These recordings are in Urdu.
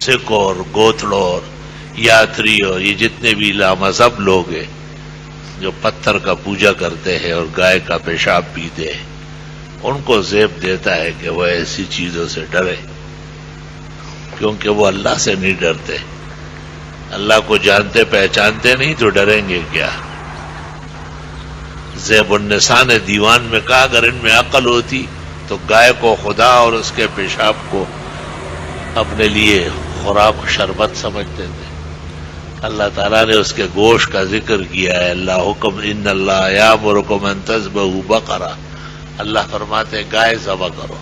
سکھ اور گوتڑو اور یاتری اور یہ جتنے بھی لامذہب لوگ ہیں جو پتھر کا پوجا کرتے ہیں اور گائے کا پیشاب پیتے ہیں، ان کو زیب دیتا ہے کہ وہ ایسی چیزوں سے ڈرے، کیونکہ وہ اللہ سے نہیں ڈرتے۔ اللہ کو جانتے پہچانتے نہیں تو ڈریں گے کیا؟ زیب النساء نے دیوان میں کہا اگر ان میں عقل ہوتی تو گائے کو خدا اور اس کے پیشاب کو اپنے لیے خوراک و شربت سمجھتے تھے۔ اللہ تعالیٰ نے اس کے گوشت کا ذکر کیا ہے، اللہ حکم ان اللہ یامرکم ان تذبحوا بقرہ، اللہ فرماتے ہیں گائے ذبح کرو۔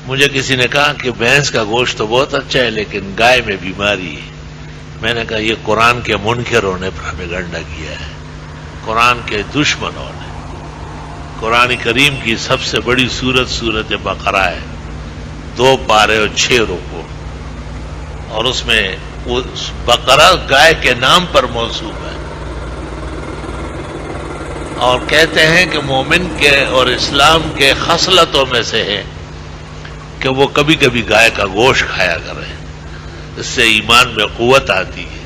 مجھے کسی نے کہا کہ بھینس کا گوشت تو بہت اچھا ہے لیکن گائے میں بیماری ہے۔ میں نے کہا یہ قرآن کے منکروں نے پروپیگنڈا کیا ہے، قرآن کے دشمنوں نے۔ قرآن کریم کی سب سے بڑی سورت بقرہ ہے، 2 پارے اور 6 رکوع، اور اس میں بقرہ گائے کے نام پر موصوف ہے، اور کہتے ہیں کہ مومن کے اور اسلام کے خصلتوں میں سے ہے کہ وہ کبھی کبھی گائے کا گوشت کھایا کرے، اس سے ایمان میں قوت آتی ہے۔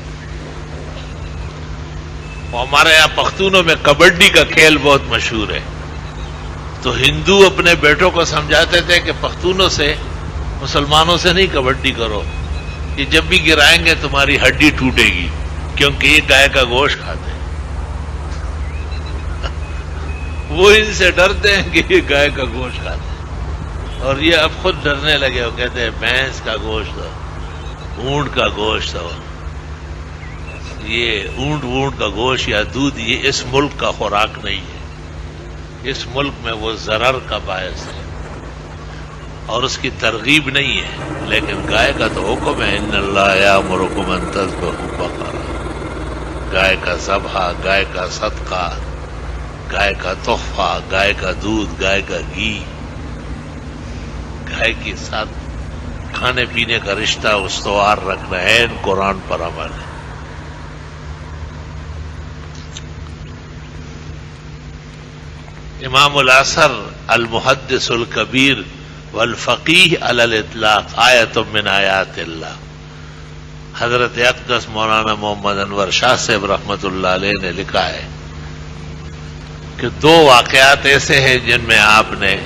ہمارے یہاں پختونوں میں کبڈی کا کھیل بہت مشہور ہے، تو ہندو اپنے بیٹوں کو سمجھاتے تھے کہ پختونوں سے، مسلمانوں سے نہیں کبڈی کرو، یہ جب بھی گرائیں گے تمہاری ہڈی ٹوٹے گی، کیونکہ یہ گائے کا گوشت کھاتے ہیں۔ وہ ان سے ڈرتے ہیں کہ یہ گائے کا گوشت کھاتے ہیں، اور یہ اب خود ڈرنے لگے، وہ کہتے ہیں بھینس کا گوشت ہو، اونٹ کا گوشت ہو، یہ اونٹ کا گوشت یا دودھ یہ اس ملک کا خوراک نہیں ہے، اس ملک میں وہ ضرر کا باعث ہے اور اس کی ترغیب نہیں ہے۔ لیکن گائے کا تو حکم ہے ان اللہ یامرکم ان تذبحوا بقرہ، گائے کا ذبح، گائے کا صدقہ، گائے کا تحفہ، گائے کا دودھ، گائے کا گھی، گائے کے ساتھ کھانے پینے کا رشتہ استوار رکھنا ہے، قرآن پر عمل ہے۔ امام العصر المحدث الکبیر والفقیہ علی الاطلاق آیۃ من آیات اللہ، حضرت اقدس مولانا محمد انور شاہ صاحب رحمۃ اللہ علیہ نے لکھا ہے کہ 2 واقعات ایسے ہیں جن میں آپ نے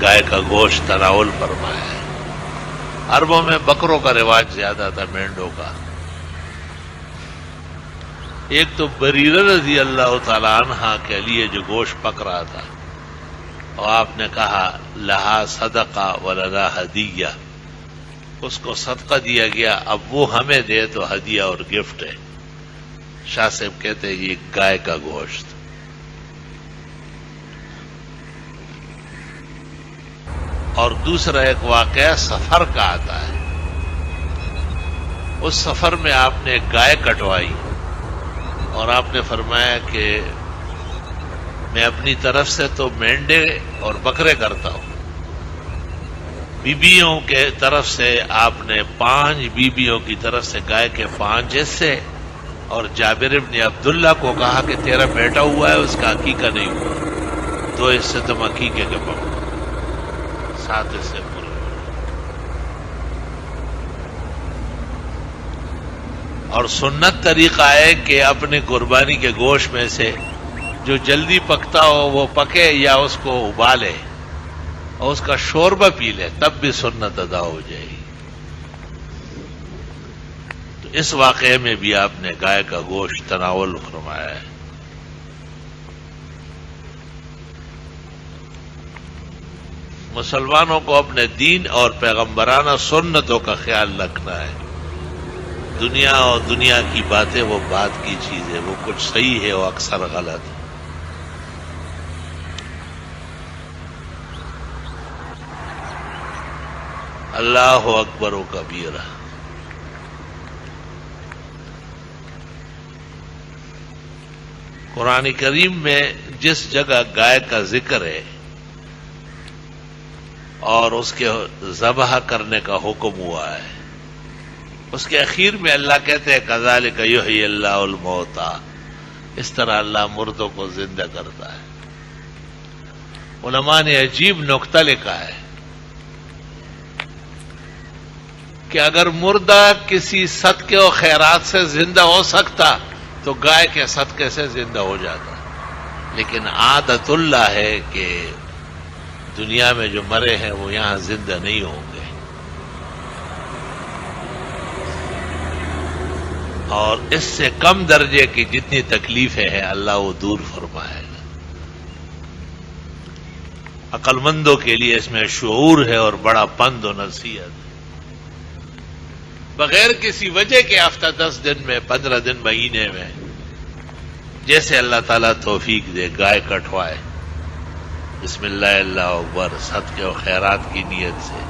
گائے کا گوشت تناول فرمایا ہے۔ عربوں میں بکروں کا رواج زیادہ تھا، مینڈوں کا۔ ایک تو بریرہ رضی اللہ تعالی عنہا کے لیے جو گوشت پک رہا تھا، اور آپ نے کہا لہا صدقہ ولنا ہدیہ، اس کو صدقہ دیا گیا، اب وہ ہمیں دے تو ہدیہ اور گفٹ ہے۔ شاہ صاحب کہتے ہیں یہ گائے کا گوشت۔ اور دوسرا ایک واقعہ سفر کا آتا ہے، اس سفر میں آپ نے ایک گائے کٹوائی اور آپ نے فرمایا کہ میں اپنی طرف سے تو مینڈے اور بکرے کرتا ہوں، بیبیوں کے طرف سے آپ نے 5 بیبیوں کی طرف سے گائے کے 5 حصے، اور جابر بن عبداللہ کو کہا کہ تیرا بیٹا ہوا ہے اس کا عقیقہ نہیں ہوا، 2 حصے تم عقیقے کے پکڑو، 7 حصے پورے۔ اور سنت طریقہ ہے کہ اپنی قربانی کے گوشت میں سے جو جلدی پکتا ہو وہ پکے یا اس کو ابالے اور اس کا شوربہ پی لے، تب بھی سنت ادا ہو جائے گی۔ تو اس واقعے میں بھی آپ نے گائے کا گوشت تناول فرمایا ہے۔ مسلمانوں کو اپنے دین اور پیغمبرانہ سنتوں کا خیال رکھنا ہے۔ دنیا اور دنیا کی باتیں وہ بات کی چیز ہے، وہ کچھ صحیح ہے وہ اکثر غلط ہے۔ اللہ اکبر و کبیرہ۔ قرآن کریم میں جس جگہ گائے کا ذکر ہے اور اس کے ذبح کرنے کا حکم ہوا ہے، اس کے اخیر میں اللہ کہتے ہیں کذالک یحیی اللہ الموتیٰ، اس طرح اللہ مردوں کو زندہ کرتا ہے۔ علماء نے عجیب نکتہ لکھا ہے، کہ اگر مردہ کسی صدقے و خیرات سے زندہ ہو سکتا تو گائے کے صدقے سے زندہ ہو جاتا، لیکن عادت اللہ ہے کہ دنیا میں جو مرے ہیں وہ یہاں زندہ نہیں ہوں گے، اور اس سے کم درجے کی جتنی تکلیفیں ہیں اللہ وہ دور فرمائے گا۔ عقل مندوں کے لیے اس میں شعور ہے اور بڑا پند و نصیحت ہے۔ بغیر کسی وجہ کے ہفتہ 10 دن میں 15 دن مہینے میں جیسے اللہ تعالیٰ توفیق دے گائے کٹوائے، بسم اللہ اللہ اکبر، صدقے و خیرات کی نیت سے،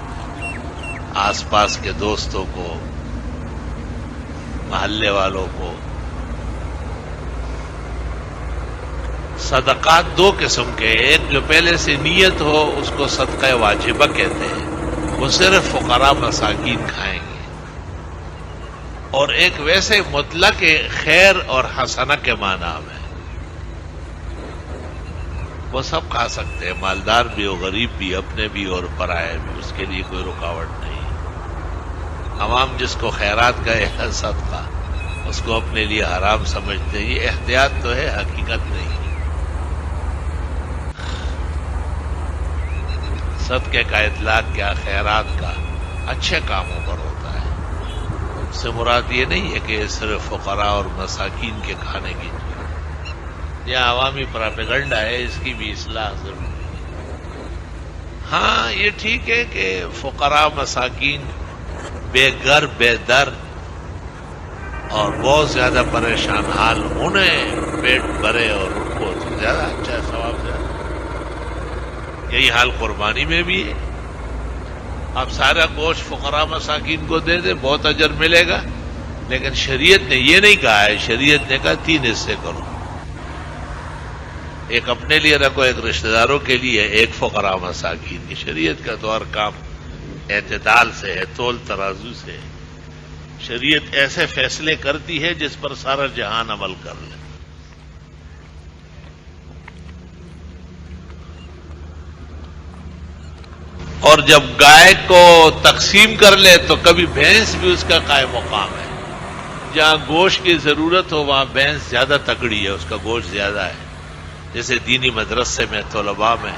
آس پاس کے دوستوں کو، محلے والوں کو۔ صدقات دو قسم کے، ایک جو پہلے سے نیت ہو اس کو صدقہ واجبہ کہتے ہیں، وہ صرف فقراء مساکین کھائیں گے، اور ایک ویسے مطلق خیر اور حسنہ کے معنی میں، وہ سب کھا سکتے ہیں، مالدار بھی ہو، غریب بھی، اپنے بھی اور پرائے بھی، اس کے لیے کوئی رکاوٹ نہیں۔ عوام جس کو خیرات کا صدقہ اس کو اپنے لیے حرام سمجھتے ہیں، یہ احتیاط تو ہے، حقیقت نہیں۔ صدقے کا اطلاق کیا خیرات کا اچھے کاموں پر ہوتا ہے، اس سے مراد یہ نہیں ہے کہ صرف فقراء اور مساکین کے کھانے کی، یہ عوامی پراپیگنڈا ہے، اس کی بھی اصلاح ضروری ہے۔ ہاں یہ ٹھیک ہے کہ فقراء مساکین بے گھر بے در اور بہت زیادہ پریشان حال، انہیں پیٹ بھرے اور ان کو زیادہ اچھا ثواب زیادہ، یہی حال قربانی میں بھی ہے۔ اب سارا گوشت فقراء مساکین کو دے دے، بہت اجر ملے گا، لیکن شریعت نے یہ نہیں کہا ہے، شریعت نے کہا 3 حصے کرو، ایک اپنے لیے رکھو، ایک رشتہ داروں کے لیے، ایک فقراء مساکین کی۔ شریعت کا تو ہر کام اعتدال سے ہے، تول ترازو سے۔ شریعت ایسے فیصلے کرتی ہے جس پر سارا جہان عمل کر لے۔ اور جب گائے کو تقسیم کر لے تو کبھی بھینس بھی اس کا قائم مقام ہے، جہاں گوشت کی ضرورت ہو وہاں بھینس زیادہ تکڑی ہے، اس کا گوشت زیادہ ہے، جیسے دینی مدرسے میں، طلباء میں،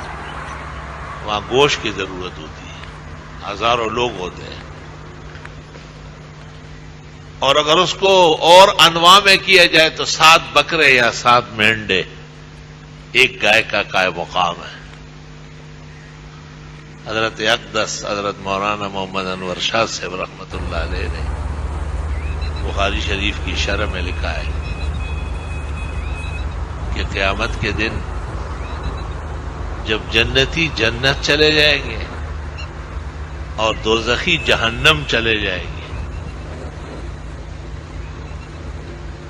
وہاں گوشت کی ضرورت ہوتی ہے، ہزاروں لوگ ہوتے ہیں، اور اگر اس کو اور انواع میں کیا جائے تو 7 بکرے یا 7 مینڈے ایک گائے کا قائم مقام ہے۔ حضرت اقدس حضرت مولانا محمد انور شاہ صاحب رحمۃ اللہ علیہ نے بخاری شریف کی شرح میں لکھا ہے کہ قیامت کے دن جب جنتی جنت چلے جائیں گے اور دوزخی جہنم چلے جائیں گے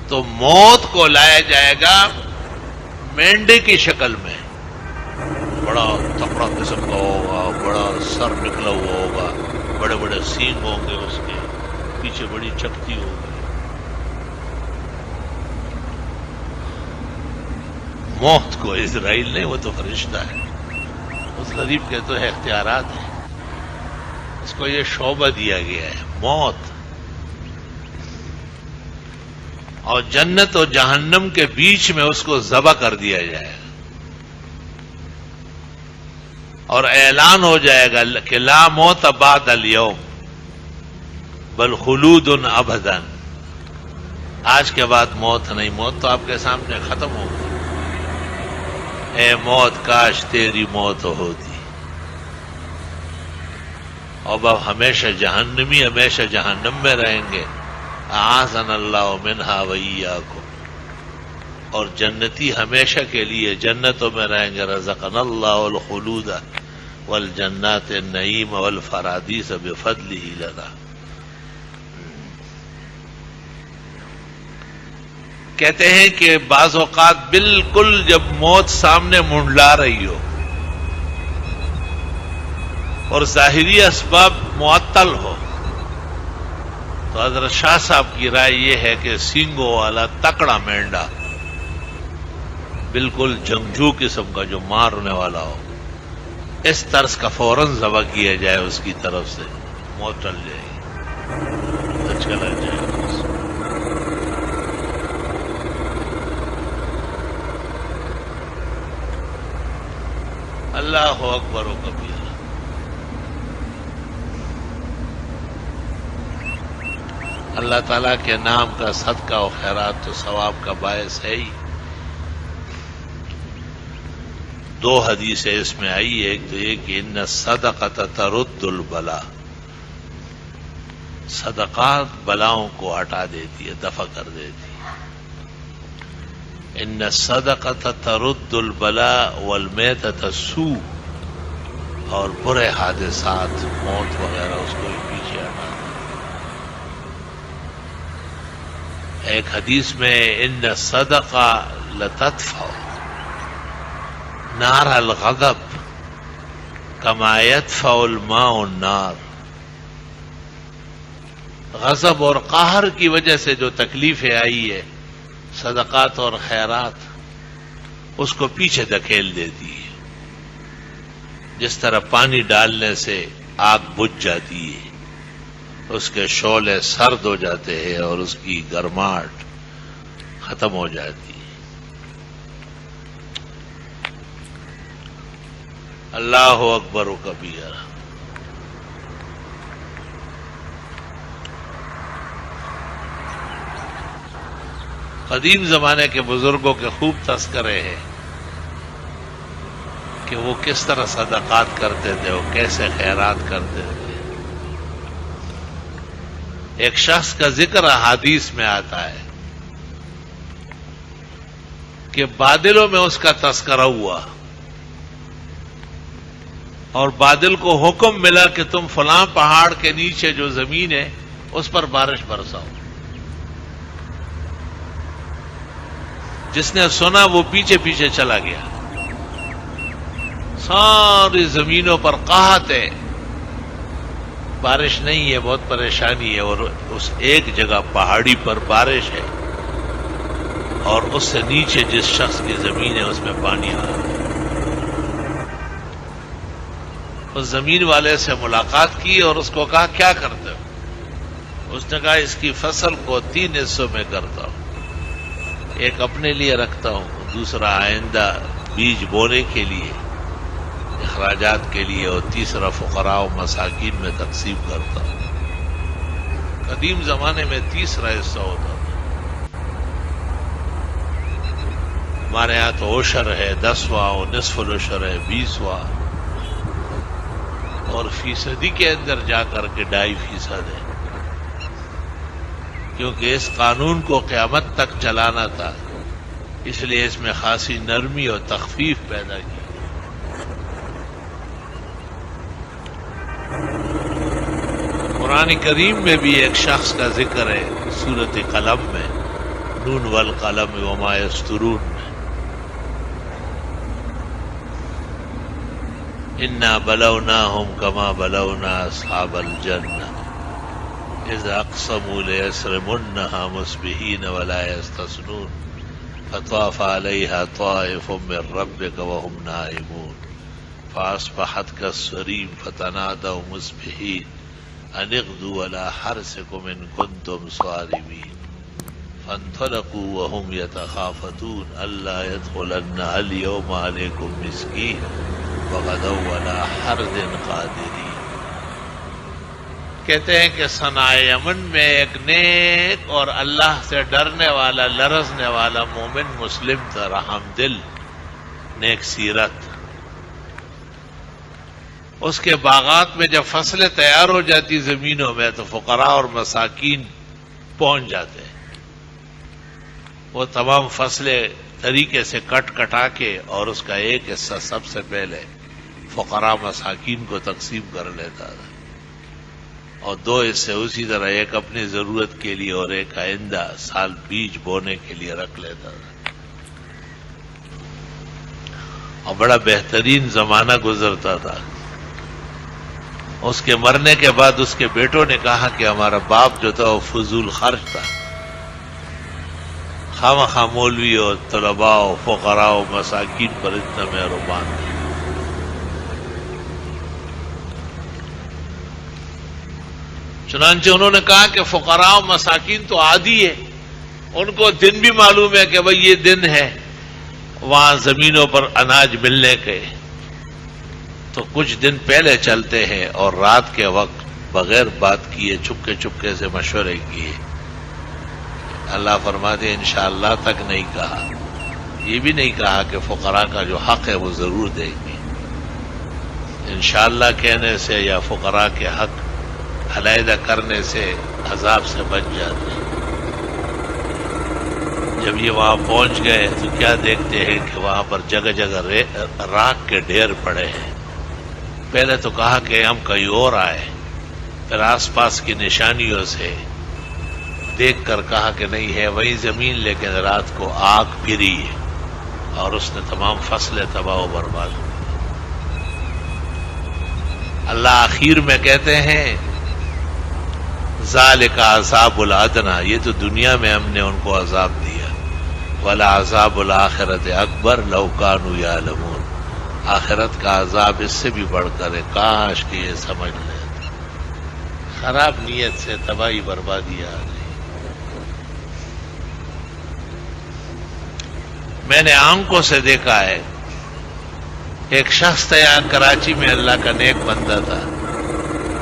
تو موت کو لایا جائے گا مینڈے کی شکل میں، بڑا تکڑا قسم کا ہوگا، بڑا سر نکلا ہوا ہوگا، بڑے بڑے سینگ ہوں گے، اس کے پیچھے بڑی چکتی ہوگی۔ موت کو اسرائیل نہیں، وہ تو فرشتہ ہے، اس غریب کے تو اختیارات ہیں، اس کو یہ شعبہ دیا گیا ہے موت، اور جنت اور جہنم کے بیچ میں اس کو ذبح کر دیا جائے گا، اور اعلان ہو جائے گا کہ لا موت بعد اليوم بل خلود ابدا، آج کے بعد موت نہیں، موت تو آپ کے سامنے ختم ہو گئی۔ اے موت کاش تیری موت ہوتی، اب ہمیشہ جہنمی ہمیشہ جہنم میں رہیں گے، اعاذنا اللہ منہا وایاکم، اور جنتی ہمیشہ کے لیے جنتوں میں رہیں گے، رزقنا اللہ الخلود والجنات النعیم والفرادیس بفضلہ لنا۔ کہتے ہیں کہ بعض اوقات بالکل جب موت سامنے منڈلا رہی ہو اور ظاہری اسباب معطل ہو تو حضرت شاہ صاحب کی رائے یہ ہے کہ سینگوں والا تکڑا مینڈا، بالکل جنگجو قسم کا جو مارنے والا ہو، اس طرز کا فوراً ذبح کیا جائے، اس کی طرف سے موت ٹل جائے گی۔ تو چلا جائے گا۔ اللہ اکبر و کبیرہ۔ اللہ تعالیٰ کے نام کا صدقہ و خیرات تو ثواب کا باعث ہے ہی۔ دو حدیثیں اس میں آئی، ایک تو یہ کہ ان الصدقۃ ترد البلا، صدقات بلاؤں کو ہٹا دیتی ہے، دفع کر دیتی ہے۔ ان الصدقۃ ترد البلا والمیتۃ السوء، اور برے حادثات، موت وغیرہ اس کو بھی پیچھے ہٹا دیتی۔ ایک حدیث میں ان الصدقہ لتدفع نار الغضب کما يدفع الماء النار، غضب اور قہر کی وجہ سے جو تکلیفیں آئی ہے، صدقات اور خیرات اس کو پیچھے دھکیل دیتی ہے، جس طرح پانی ڈالنے سے آگ بجھ جاتی ہے، اس کے شعلے سرد ہو جاتے ہیں اور اس کی گرماہٹ ختم ہو جاتی ہے۔ اللہ اکبر و کبیرہ۔ قدیم زمانے کے بزرگوں کے خوب تذکرے ہیں کہ وہ کس طرح صدقات کرتے تھے، وہ کیسے خیرات کرتے تھے۔ ایک شخص کا ذکر احادیث میں آتا ہے کہ بادلوں میں اس کا تذکرہ ہوا، اور بادل کو حکم ملا کہ تم فلاں پہاڑ کے نیچے جو زمین ہے اس پر بارش برساؤ۔ جس نے سنا وہ پیچھے پیچھے چلا گیا، ساری زمینوں پر قحط ہے، بارش نہیں ہے، بہت پریشانی ہے، اور اس ایک جگہ پہاڑی پر بارش ہے، اور اس سے نیچے جس شخص کی زمین ہے اس میں پانی آ رہا ہے۔ اس زمین والے سے ملاقات کی اور اس کو کہا کیا کرتے ہو؟ اس نے کہا اس کی فصل کو 3 حصوں میں کرتا ہوں، ایک اپنے لیے رکھتا ہوں، دوسرا آئندہ بیج بونے کے لیے، اخراجات کے لیے، اور تیسرا فقراء و مساکین میں تقسیم کرتا ہوں۔ قدیم زمانے میں تیسرا حصہ ہوتا تھا، ہمارے ہاں تو عشر ہے 10واں، اور نصف العشر ہے 20واں، اور فیصدی کے اندر جا کر کے 2.5% ہے، کیونکہ اس قانون کو قیامت تک چلانا تھا، اس لیے اس میں خاصی نرمی اور تخفیف پیدا کی۔ قرآن کریم میں بھی ایک شخص کا ذکر ہے سورۃ قلم میں، نون والقلم وما یسطرون میں، انا بلوناہم کما بلونا اصحاب الجنہ اذ اقسموا لیصرمنها مصبحین ولا یستثنون فطاف علیہا طائف من ربک وهم نائمون فاصبحت کالصریم فتنادوا مصبحین ان اغدوا على حرثکم ان کنتم صارمین فانطلقوا وهم يتخافتون الا يدخلنها اليوم عليكم مسكين وغدوا على حرد قادرين۔ کہتے ہیں کہ صنع یمن میں ایک نیک اور اللہ سے ڈرنے والا، لرزنے والا مومن مسلم تھا، رحم دل، نیک سیرت۔ اس کے باغات میں جب فصلیں تیار ہو جاتی زمینوں میں تو فقراء اور مساکین پہنچ جاتے ہیں، وہ تمام فصلیں طریقے سے کٹا کے اور اس کا ایک حصہ سب سے پہلے فقراء مساکین کو تقسیم کر لیتا تھا، اور 2 حصے اسی طرح، ایک اپنی ضرورت کے لیے اور ایک آئندہ سال بیج بونے کے لیے رکھ لیتا تھا، اور بڑا بہترین زمانہ گزرتا تھا۔ اس کے مرنے کے بعد اس کے بیٹوں نے کہا کہ ہمارا باپ جو تھا وہ فضول خرچ تھا، خواہ مولوی اور طلباء و فقراء و مساکین پر اتنا مہربان تھا۔ چنانچہ انہوں نے کہا کہ فقراء و مساکین تو عادی ہے، ان کو دن بھی معلوم ہے کہ بھئی یہ دن ہے وہاں زمینوں پر اناج ملنے کے، تو کچھ دن پہلے چلتے ہیں اور رات کے وقت بغیر بات کیے چپکے چپکے سے مشورے کیے۔ اللہ فرماتے ہیں انشاءاللہ تک نہیں کہا، یہ بھی نہیں کہا کہ فقراء کا جو حق ہے وہ ضرور دیں گے۔ انشاءاللہ کہنے سے یا فقراء کے حق علیحدہ کرنے سے عذاب سے بچ جاتے ہیں۔ جب یہ وہاں پہنچ گئے تو کیا دیکھتے ہیں کہ وہاں پر جگہ جگہ راکھ کے ڈھیر پڑے ہیں۔ پہلے تو کہا کہ ہم کہیں اور آئے، پھر آس پاس کی نشانیوں سے دیکھ کر کہا کہ نہیں ہے وہی زمین، لیکن رات کو آگ پھری ہے اور اس نے تمام فصلیں تباہ و برباد ہو۔ اللہ آخر میں کہتے ہیں ذالک عذاب الادنی، یہ تو دنیا میں ہم نے ان کو عذاب دیا، ولعذاب الآخرۃ اکبر لو کانوا یعلمون، آخرت کا عذاب اس سے بھی بڑھ کر ہے، کاش کہ یہ سمجھ لیں۔ خراب نیت سے تباہی بربادی آ گئی۔ میں نے آنکھوں سے دیکھا ہے، ایک شخص تھا یہاں کراچی میں، اللہ کا نیک بندہ تھا،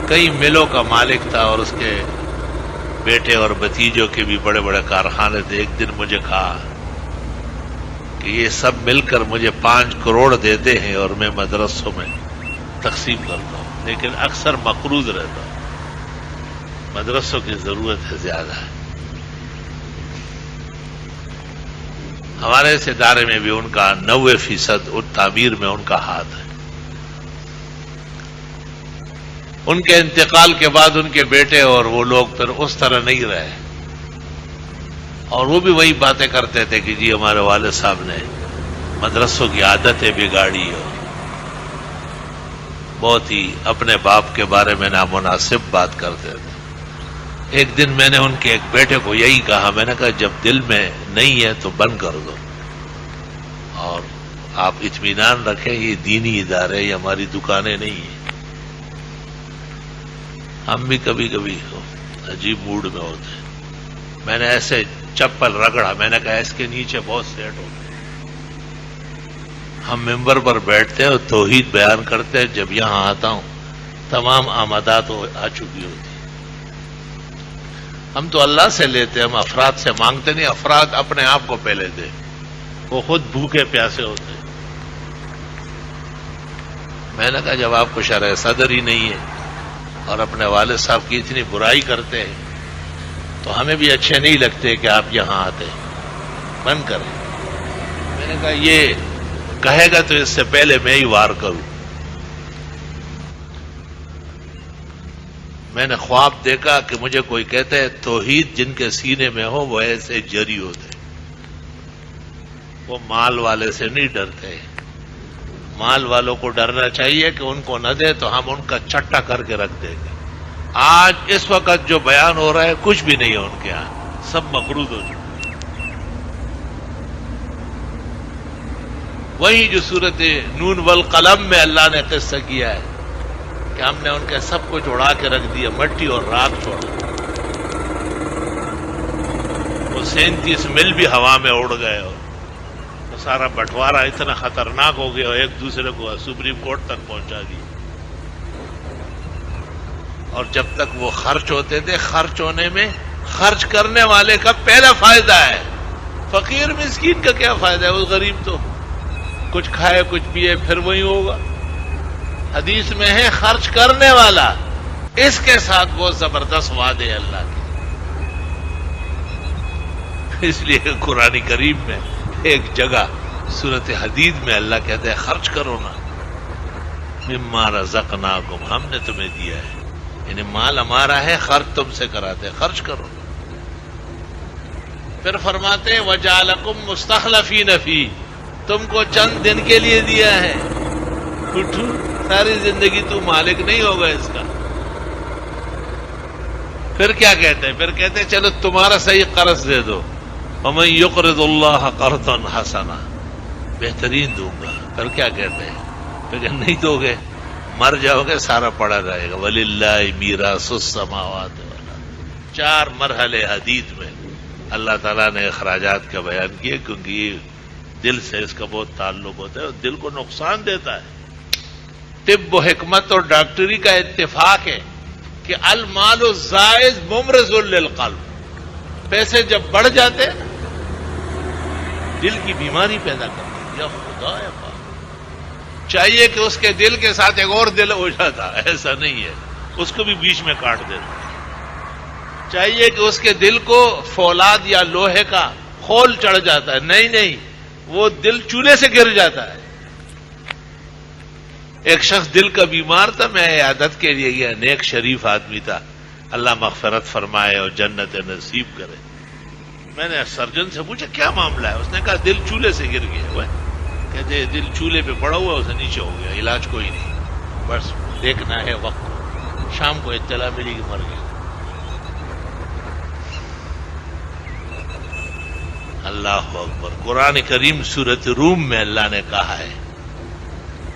کئی ملوں کا مالک تھا اور اس کے بیٹے اور بھتیجوں کے بھی بڑے بڑے کارخانے تھے۔ ایک دن مجھے کہا کہ یہ سب مل کر مجھے 5 کروڑ دیتے ہیں اور میں مدرسوں میں تقسیم کرتا ہوں، لیکن اکثر مقروض رہتا ہوں، مدرسوں کی ضرورت ہے زیادہ ہے۔ ہمارے اس ادارے میں بھی ان کا 90% تعمیر میں ان کا ہاتھ ہے۔ ان کے انتقال کے بعد ان کے بیٹے اور وہ لوگ پھر اس طرح نہیں رہے، اور وہ بھی وہی باتیں کرتے تھے کہ جی ہمارے والد صاحب نے مدرسوں کی عادتیں بگاڑی اور بہت ہی اپنے باپ کے بارے میں نامناسب بات کرتے تھے۔ ایک دن میں نے ان کے ایک بیٹے کو یہی کہا، میں نے کہا جب دل میں نہیں ہے تو بند کر دو، اور آپ اطمینان رکھیں یہ دینی ادارے، یہ ہماری دکانیں نہیں ہیں۔ ہم بھی کبھی کبھی عجیب موڈ میں ہوتے ہیں۔ میں نے ایسے چپل رگڑا، میں نے کہا اس کے نیچے بہت سیٹ ہوتے ہیں۔ ہم ممبر پر بیٹھتے ہیں اور توحید بیان کرتے ہیں، جب یہاں آتا ہوں تمام آمدات آ چکی ہوتی۔ ہم تو اللہ سے لیتے ہیں، ہم افراد سے مانگتے نہیں، افراد اپنے آپ کو پہلے دے، وہ خود بھوکے پیاسے ہوتے ہیں۔ میں نے کہا جب آپ کو شرح صدر ہی نہیں ہے اور اپنے والد صاحب کی اتنی برائی کرتے ہیں تو ہمیں بھی اچھے نہیں لگتے کہ آپ یہاں آتے ہیں، بند کریں۔ میں نے کہا یہ کہے گا تو اس سے پہلے میں ہی وار کروں۔ میں نے خواب دیکھا کہ مجھے کوئی کہتا ہے توحید جن کے سینے میں ہو وہ ایسے جری ہوتے، وہ مال والے سے نہیں ڈرتے۔ مال والوں کو ڈرنا چاہیے کہ ان کو نہ دے تو ہم ان کا چٹا کر کے رکھ دیں گے۔ آج اس وقت جو بیان ہو رہا ہے کچھ بھی نہیں ہے ان کے ہاں، سب مقروض ہو چکے۔ وہی جو صورت نون والقلم میں اللہ نے قصہ کیا ہے کہ ہم نے ان کے سب کچھ اڑا کے رکھ دیا، مٹی اور راکھ چھوڑا۔ وہ 37 مل بھی ہوا میں اڑ گئے اور وہ سارا بٹوارا اتنا خطرناک ہو گیا اور ایک دوسرے کو سپریم کورٹ تک پہنچا دیا۔ اور جب تک وہ خرچ ہوتے تھے، خرچ ہونے میں خرچ کرنے والے کا پہلا فائدہ ہے، فقیر مسکین کا کیا فائدہ ہے؟ وہ غریب تو کچھ کھائے کچھ پیے پھر وہی ہوگا۔ حدیث میں ہے خرچ کرنے والا، اس کے ساتھ بہت زبردست وعدے اللہ کے۔ اس لیے قرآن کریم میں ایک جگہ سورۃ حدید میں اللہ کہتا ہے خرچ کرو نا، مما رزقناکم، ہم نے تمہیں دیا ہے، یعنی مال ہمارا ہے، خرچ تم سے کراتے ہیں، خرچ کرو۔ پھر فرماتے ہیں وجعلکم مستخلفین فی، تم کو چند دن کے لیے دیا ہے، اٹھو ساری زندگی تو مالک نہیں ہوگا اس کا۔ پھر کیا کہتے ہیں؟ پھر کہتے ہیں چلو تمہارا صحیح قرض دے دو، ومن یقرض اللہ قرضا حسنا، بہترین دوں گا۔ پھر کیا کہتے ہیں؟ پھر نہیں دو گے مر جاؤ گے سارا پڑا رہے گا. وَلِلَّهِ مِيرَاثُ السَّمَاوَاتِ وَالْأَرْضِ. 4 مرحلے حدیث میں اللہ تعالیٰ نے اخراجات کا بیان کیے، کیونکہ یہ دل سے اس کا بہت تعلق ہوتا ہے اور دل کو نقصان دیتا ہے. طب و حکمت اور ڈاکٹری کا اتفاق ہے کہ المال الزائد ممرض للقلب. پیسے جب بڑھ جاتے دل کی بیماری پیدا کرتے. یا خدا ہے پاک، چاہیے کہ اس کے دل کے ساتھ ایک اور دل ہو جاتا، ایسا نہیں ہے، اس کو بھی بیچ میں کاٹ دیتا. چاہیے کہ اس کے دل کو فولاد یا لوہے کا خول چڑھ جاتا ہے، نہیں، وہ دل چولہے سے گر جاتا ہے. ایک شخص دل کا بیمار تھا، میں عیادت کے لیے گیا، نیک شریف آدمی تھا، اللہ مغفرت فرمائے اور جنت نصیب کرے. میں نے سرجن سے پوچھا کیا معاملہ ہے؟ اس نے کہا دل چولہے سے گر گیا. وہ کہتے دل چولہے پہ پڑا ہوا اسے نیچے ہو گیا، علاج کوئی نہیں، بس دیکھنا ہے وقت. شام کو اطلاع ملی کہ مر گیا. اللہ اکبر. قرآن کریم سورۃ روم میں اللہ نے کہا ہے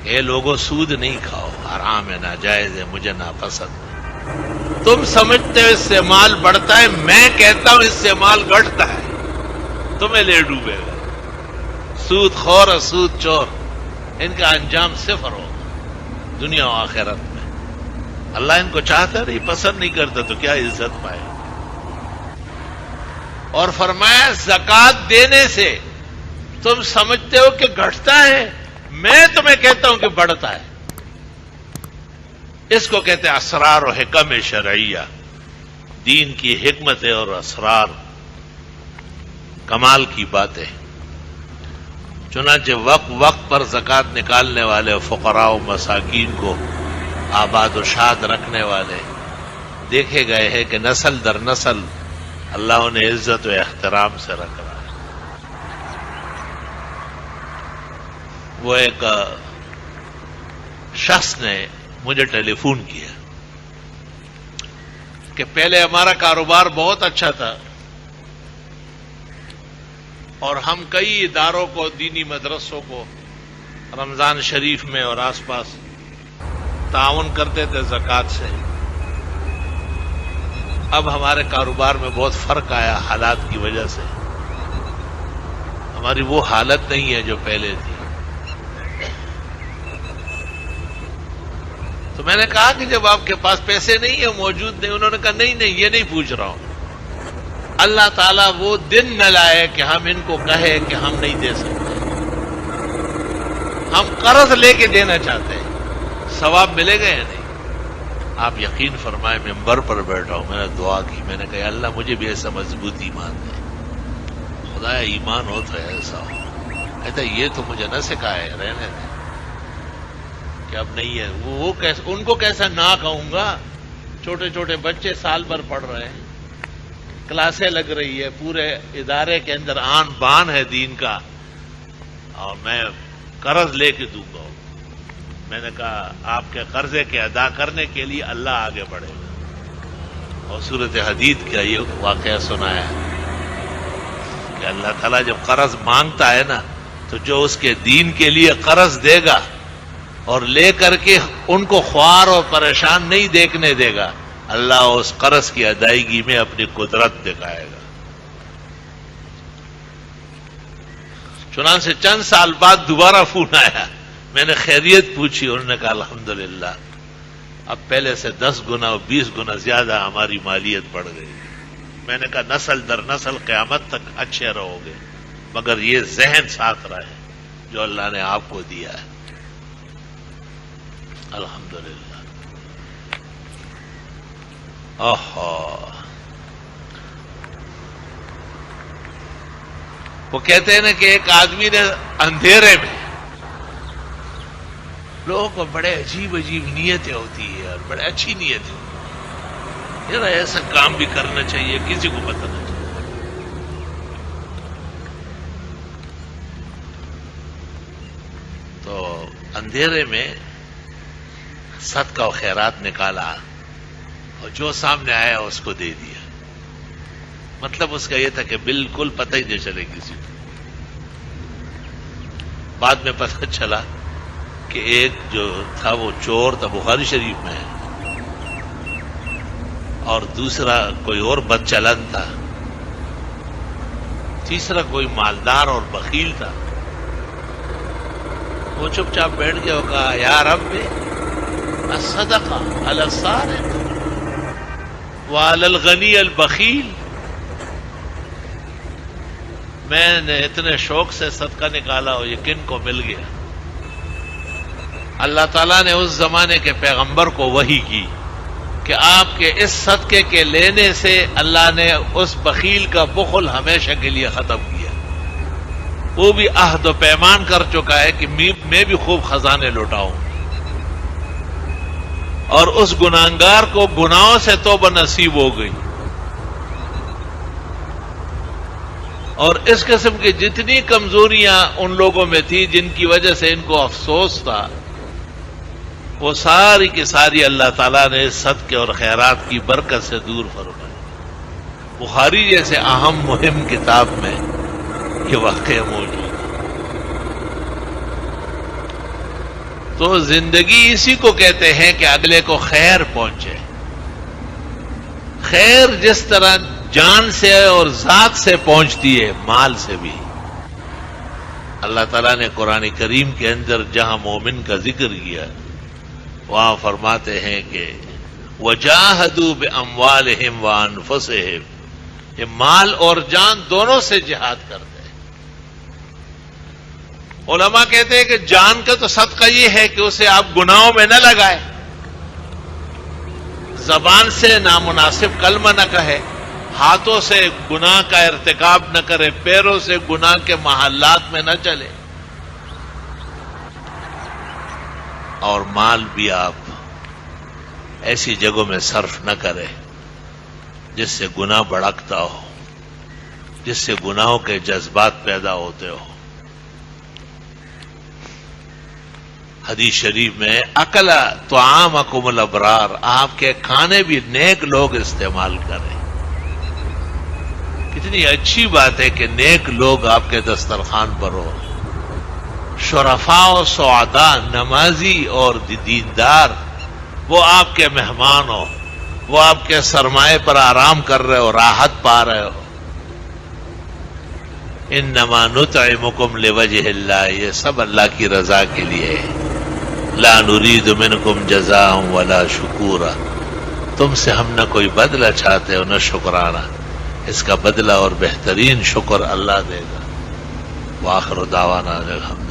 اے لوگوں سود نہیں کھاؤ، حرام ہے، ناجائز ہے، مجھے ناپسند. تم سمجھتے ہو اس سے مال بڑھتا ہے، میں کہتا ہوں اس سے مال گھٹتا ہے، تمہیں لے ڈوبے گا. سود خور اور سود چور، ان کا انجام صفر ہوگا دنیا و آخرت میں. اللہ ان کو چاہتا نہیں، پسند نہیں کرتا تو کیا عزت پائے. اور فرمایا زکات دینے سے تم سمجھتے ہو کہ گھٹتا ہے، میں تمہیں کہتا ہوں کہ بڑھتا ہے. اس کو کہتے ہیں اسرار و حکم شرعیہ، دین کی حکمتیں اور اسرار، کمال کی باتیں. چنانچہ وقت پر زکات نکالنے والے فقراء و مساکین کو آباد و شاد رکھنے والے دیکھے گئے ہیں کہ نسل در نسل اللہ انہیں عزت و احترام سے رکھ رہا ہے. وہ ایک شخص نے مجھے ٹیلی فون کیا کہ پہلے ہمارا کاروبار بہت اچھا تھا اور ہم کئی اداروں کو، دینی مدرسوں کو رمضان شریف میں اور آس پاس تعاون کرتے تھے زکوٰۃ سے. اب ہمارے کاروبار میں بہت فرق آیا حالات کی وجہ سے. ہماری وہ حالت نہیں ہے جو پہلے تھی. تو میں نے کہا کہ جب آپ کے پاس پیسے نہیں ہیں، موجود نہیں. انہوں نے کہا نہیں یہ نہیں پوچھ رہا ہوں. اللہ تعالیٰ وہ دن نہ لائے کہ ہم ان کو کہے کہ ہم نہیں دے سکتے. ہم قرض لے کے دینا چاہتے ہیں، ثواب ملے گا یا نہیں؟ آپ یقین فرمائے ممبر پر بیٹھا ہوں، میں نے دعا کی، میں نے کہا اللہ مجھے بھی ایسا مضبوط ایمان دے. خدا ایمان ہو تو ایسا ہو. کہتا یہ تو مجھے نہ سکھائے، رہنے دیں کہ اب نہیں ہے. وہ ان کو کیسا نہ کہوں گا؟ چھوٹے چھوٹے بچے سال بھر پڑھ رہے ہیں، کلاسیں لگ رہی ہے، پورے ادارے کے اندر آن بان ہے دین کا، اور میں قرض لے کے دوں گا. میں نے کہا آپ کے قرضے کے ادا کرنے کے لیے اللہ آگے بڑھے گا. اور سورۃ حدید کا یہ واقعہ سنایا کہ اللہ تعالیٰ جب قرض مانگتا ہے نا تو جو اس کے دین کے لیے قرض دے گا اور لے کر کے ان کو خوار اور پریشان نہیں دیکھنے دے گا، اللہ اس قرض کی ادائیگی میں اپنی قدرت دکھائے گا. چنانچہ چند سال بعد دوبارہ فون آیا، میں نے خیریت پوچھی، انہوں نے کہا الحمدللہ اب پہلے سے 10 گنا اور 20 گنا زیادہ ہماری مالیت بڑھ گئی. میں نے کہا نسل در نسل قیامت تک اچھے رہو گے، مگر یہ ذہن ساتھ رہے جو اللہ نے آپ کو دیا ہے. الحمدللہ. وہ کہتے ہیں نا کہ ایک آدمی نے اندھیرے میں، لوگوں کو بڑے عجیب نیتیں ہوتی ہے اور بڑے اچھی نیتیں ہوتی ہے، یار ایسا کام بھی کرنا چاہیے، کسی کو پتہ نہ چاہیے. تو اندھیرے میں صدقہ و خیرات نکالا اور جو سامنے آیا اس کو دے دیا. مطلب اس کا یہ تھا کہ بالکل پتہ ہی نہیں چلے کسی کو. بعد میں پتہ چلا کہ ایک جو تھا وہ چور تھا، بخاری شریف میں ہے، اور دوسرا کوئی اور بد چلن تھا، تیسرا کوئی مالدار اور بخیل تھا. وہ چپ چاپ بیٹھ گیا اور کہا یا رب الصدقہ علی السارق وعلی الغنی البخیل. میں نے اتنے شوق سے صدقہ نکالا اور یہ کن کو مل گیا؟ اللہ تعالیٰ نے اس زمانے کے پیغمبر کو وحی کی کہ آپ کے اس صدقے کے لینے سے اللہ نے اس بخیل کا بخل ہمیشہ کے لیے ختم کیا. وہ بھی عہد و پیمان کر چکا ہے کہ میں بھی خوب خزانے لوٹاؤں، اور اس گناہگار کو گناہوں سے توبہ نصیب ہو گئی. اور اس قسم کی جتنی کمزوریاں ان لوگوں میں تھی جن کی وجہ سے ان کو افسوس تھا، وہ ساری کی ساری اللہ تعالیٰ نے صدقے اور خیرات کی برکت سے دور فرمائی. بخاری جیسے اہم مہم کتاب میں یہ واقعہ موجود ہے. تو زندگی اسی کو کہتے ہیں کہ اگلے کو خیر پہنچے. خیر جس طرح جان سے اور ذات سے پہنچتی ہے، مال سے بھی. اللہ تعالیٰ نے قرآن کریم کے اندر جہاں مومن کا ذکر کیا، وہاں فرماتے ہیں کہ وَجَاهَدُوا بِأَمْوَالِهِمْ وَأَنفُسِهِمْ، یہ مال اور جان دونوں سے جہاد کرتے ہیں. علماء کہتے ہیں کہ جان کا تو صدقہ یہ ہے کہ اسے آپ گناہوں میں نہ لگائے، زبان سے نامناسب کلمہ نہ کہے، ہاتھوں سے گناہ کا ارتکاب نہ کرے، پیروں سے گناہ کے محلات میں نہ چلے، اور مال بھی آپ ایسی جگہوں میں صرف نہ کرے جس سے گناہ بڑھتا ہو، جس سے گناہوں کے جذبات پیدا ہوتے ہو. حدیث شریف میں اکل طعامکم الابرار، آپ کے کھانے بھی نیک لوگ استعمال کریں. کتنی اچھی بات ہے کہ نیک لوگ آپ کے دسترخوان پر ہو. شرفاء و سعداء، نمازی اور دیندار، وہ آپ کے مہمان ہو، وہ آپ کے سرمایے پر آرام کر رہے ہو، راحت پا رہے ہو. انما نطعمکم لوجہ اللہ، یہ سب اللہ کی رضا کے لیے ہے. لا نرید منکم جزاء ولا شکورا، تم سے ہم نہ کوئی بدلہ چاہتے ہو نہ شکرانہ، اس کا بدلہ اور بہترین شکر اللہ دے گا. وآخر دعوانا الحمد